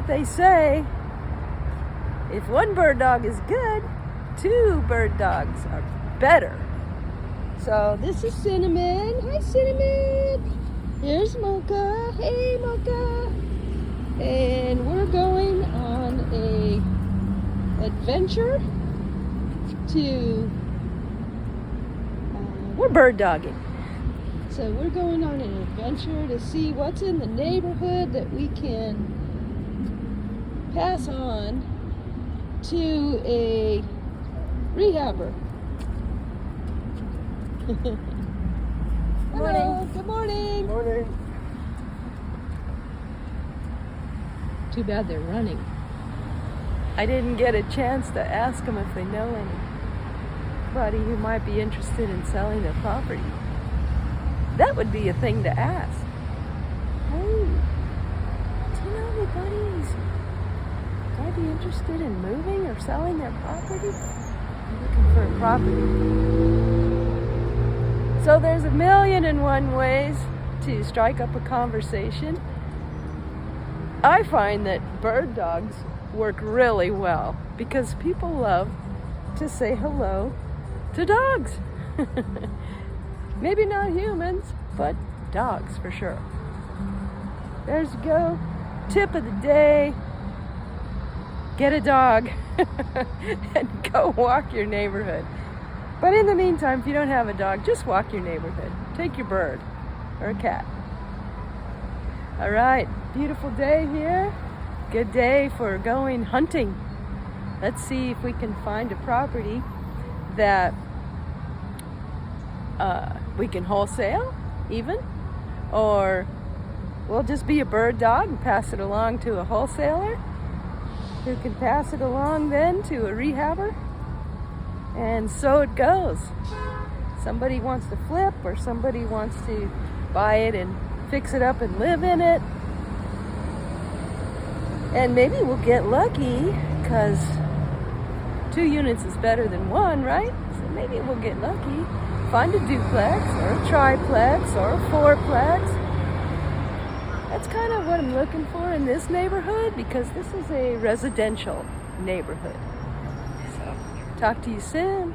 they say, if one bird dog is good, 2 bird dogs are better. So this is Cinnamon. Hi, Cinnamon. Here's Mocha. Hey, Mocha. And we're going on a adventure to, we're bird dogging. So we're going on an adventure to see what's in the neighborhood that we can pass on to a rehabber. Hello, good morning. Morning. Too bad they're running. I didn't get a chance to ask them if they know anybody who might be interested in selling their property. That would be a thing to ask. Hey, do you know anybody who's might be interested in moving or selling their property? I'm looking for a property. So there's 1,000,001 ways to strike up a conversation. I find that bird dogs work really well because people love to say hello to dogs. Maybe not humans, but dogs for sure. There's go. Tip of the day. Get a dog and go walk your neighborhood. But in the meantime, if you don't have a dog, just walk your neighborhood. Take your bird or a cat. All right, beautiful day here. Good day for going hunting. Let's see if we can find a property that we can wholesale even, or we'll just be a bird dog and pass it along to a wholesaler who can pass it along then to a rehabber. And so it goes. Somebody wants to flip or somebody wants to buy it and fix it up and live in it. And maybe we'll get lucky because 2 units is better than 1, right? So maybe we'll get lucky. Find a duplex or a triplex or a 4-plex. That's kind of what I'm looking for in this neighborhood because this is a residential neighborhood. So, talk to you soon.